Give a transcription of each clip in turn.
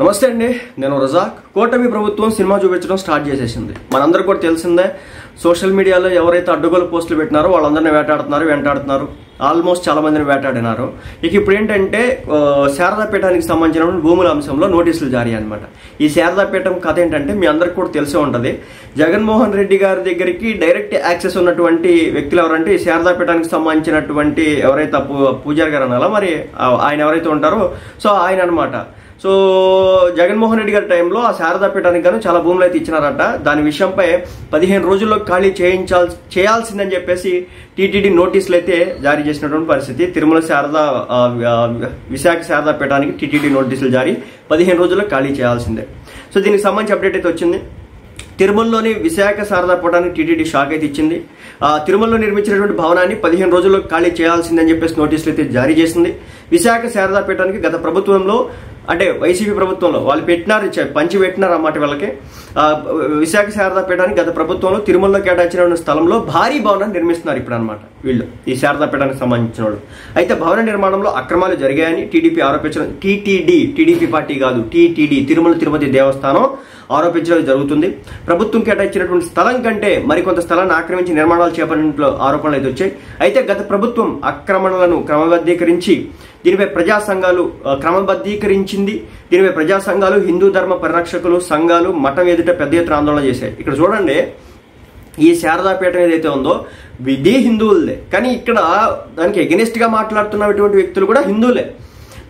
నమస్తే అండి, నేను రజాక్. కూటమి ప్రభుత్వం సినిమా చూపించడం స్టార్ట్ చేసేసింది. మనందరికీ కూడా తెలిసిందే, సోషల్ మీడియాలో ఎవరైతే అడ్డగోలు పోస్టులు పెట్టినారో వాళ్ళందరినీ వెంటాడుతున్నారు. ఆల్మోస్ట్ చాలా మందిని వేటాడినారు. ఇక ఇప్పుడు ఏంటంటే శారదాపీఠానికి సంబంధించిన భూముల అంశంలో నోటీసులు జారీ అనమాట. ఈ శారదాపీఠం కథ ఏంటంటే మీ అందరికి కూడా తెలిసే ఉంటుంది. జగన్మోహన్ రెడ్డి గారి దగ్గరికి డైరెక్ట్ యాక్సెస్ ఉన్నటువంటి వ్యక్తులు ఎవరంటే ఈ శారదాపీఠానికి సంబంధించినటువంటి ఎవరైతే పూజారి గారు అనాలా మరి ఆయన ఎవరైతే ఉంటారో సో ఆయన అనమాట. సో జగన్మోహన్ రెడ్డి గారి టైంలో ఆ శారదాపీఠానికి గాను చాలా భూములు అయితే ఇచ్చినారట. దాని విషయంపై 15 రోజుల్లో ఖాళీ చేయాల్సిందని చెప్పేసి టీటీడీ నోటీసులు అయితే జారీ చేసినటువంటి పరిస్థితి. తిరుమల విశాఖ శారదాపీఠానికి టీటీడీ నోటీసులు జారీ, 15 రోజుల్లో ఖాళీ చేయాల్సిందే. సో దీనికి సంబంధించి అప్డేట్ అయితే వచ్చింది. తిరుమలలోని విశాఖ శారదాపీఠానికి టీటీడీ షాక్ అయితే ఇచ్చింది. తిరుమలలో నిర్మించినటువంటి భవనాన్ని 15 రోజుల్లో ఖాళీ చేయాల్సిందని చెప్పేసి నోటీసులు అయితే జారీ చేసింది. విశాఖ శారదాపీఠానికి గత ప్రభుత్వంలో అంటే వైసీపీ ప్రభుత్వంలో వాళ్ళు పంచి పెట్టినారు అన్నమాట వీళ్ళకి. విశాఖ శారదాపీఠానికి గత ప్రభుత్వంలో తిరుమలలో కేటాయించిన స్థలంలో భారీ భవనాన్ని నిర్మిస్తున్నారు ఇప్పుడు అనమాట వీళ్ళు, ఈ శారదాపీఠానికి సంబంధించిన వాళ్ళు. అయితే భవన నిర్మాణంలో అక్రమాలు జరిగాయని టీడీపీ ఆరోపించడం, టీడీపీ పార్టీ కాదు, టీటీడీ తిరుపతి దేవస్థానం ఆరోపించడం జరుగుతుంది. ప్రభుత్వం కేటాయించినటువంటి స్థలం కంటే మరికొంత స్థలాన్ని ఆక్రమించి నిర్మాణాలు చేపట్టినట్లు ఆరోపణలు అయితే వచ్చాయి. అయితే గత ప్రభుత్వం ఆక్రమణలను క్రమబద్ధీకరించి దీనిపై ప్రజా సంఘాలు హిందూ ధర్మ పరిరక్షకులు సంఘాలు మఠం ఎదుట పెద్ద ఎత్తున ఆందోళన చేశాయి. ఇక్కడ చూడండి, ఈ శారదాపీఠం ఏదైతే ఉందో ఇది హిందువులదే, కానీ ఇక్కడ దానికి ఎగెనిస్ట్ గా మాట్లాడుతున్నటువంటి వ్యక్తులు కూడా హిందువులే.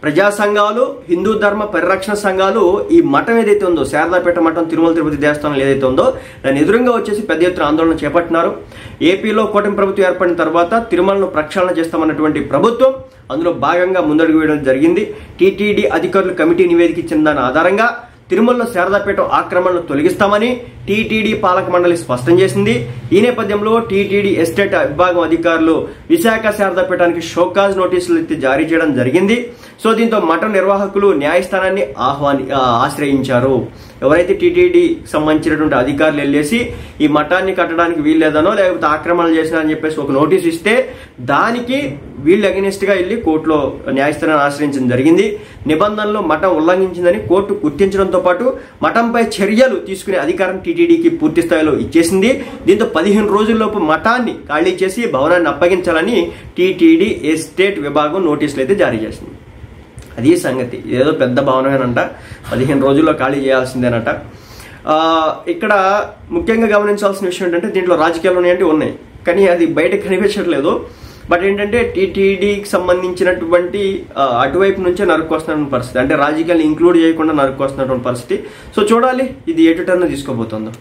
ప్రజా సంఘాలు, హిందూ ధర్మ పరిరక్షణ సంఘాలు ఈ మఠం ఏదైతే ఉందో శారదాపీఠ మఠం తిరుపతి దేవస్థానం ఏదైతే ఉందో దాని ఎదురుగా వచ్చేసి పెద్ద ఎత్తున ఆందోళన చేపట్టినారు. ఏపీలో కూటమి ప్రభుత్వం ఏర్పడిన తర్వాత తిరుమలను ప్రక్షాళన చేస్తామన్నటువంటి ప్రభుత్వం అందులో భాగంగా ముందడుగు వేయడం జరిగింది. టీటీడీ అధికారులు కమిటీ నివేదిక ఇచ్చిన దాని ఆధారంగా తిరుమలలో శారదాపీఠం ఆక్రమణను తొలగిస్తామని టీటీడీ పాలక మండలి స్పష్టం చేసింది. ఈ నేపథ్యంలో టీటీడీ ఎస్టేట్ విభాగం అధికారులు విశాఖ శారదాపీఠానికి షోకాజ్ నోటీసులు జారీ చేయడం జరిగింది. సో దీంతో మఠం నిర్వాహకులు న్యాయస్థానాన్ని ఆశ్రయించారు. ఎవరైతే టీటీడీ సంబంధించినటువంటి అధికారులు వెళ్ళేసి ఈ మఠాన్ని కట్టడానికి వీల్లేదనో లేకపోతే ఆక్రమణలు చేసినారని చెప్పేసి ఒక నోటీసు ఇస్తే దానికి వీళ్ళు అగెనిస్ట్ గా వెళ్ళి కోర్టులో న్యాయస్థానాన్ని ఆశ్రయించడం జరిగింది. నిబంధనలు మఠం ఉల్లంఘించిందని కోర్టు గుర్తించడంతో పాటు మఠంపై చర్యలు తీసుకునే అధికారం టీటీడీకి పూర్తి స్థాయిలో ఇచ్చేసింది. దీంతో 15 రోజుల్లోపు మఠాన్ని ఖాళీ చేసి భవనాన్ని అప్పగించాలని టీటీడీ ఎస్టేట్ విభాగం నోటీసులు అయితే జారీ చేసింది. అది సంగతి. ఏదో పెద్ద భవనమేనంట, 15 రోజుల్లో ఖాళీ చేయాల్సిందేనట. ఇక్కడ ముఖ్యంగా గమనించాల్సిన విషయం ఏంటంటే దీంట్లో రాజకీయాలు ఉన్నాయంటే ఉన్నాయి, కానీ అది బయటకు కనిపించట్లేదు. బట్ ఏంటంటే టీటీడీకి సంబంధించినటువంటి అటువైపు నుంచే నరుక్కొస్తున్నటువంటి పరిస్థితి, అంటే రాజకీయాలు ఇంక్లూడ్ చేయకుండా నరుక్కొస్తున్నటువంటి పరిస్థితి. సో చూడాలి ఇది ఎటు టర్న్ తీసుకోబోతుందో.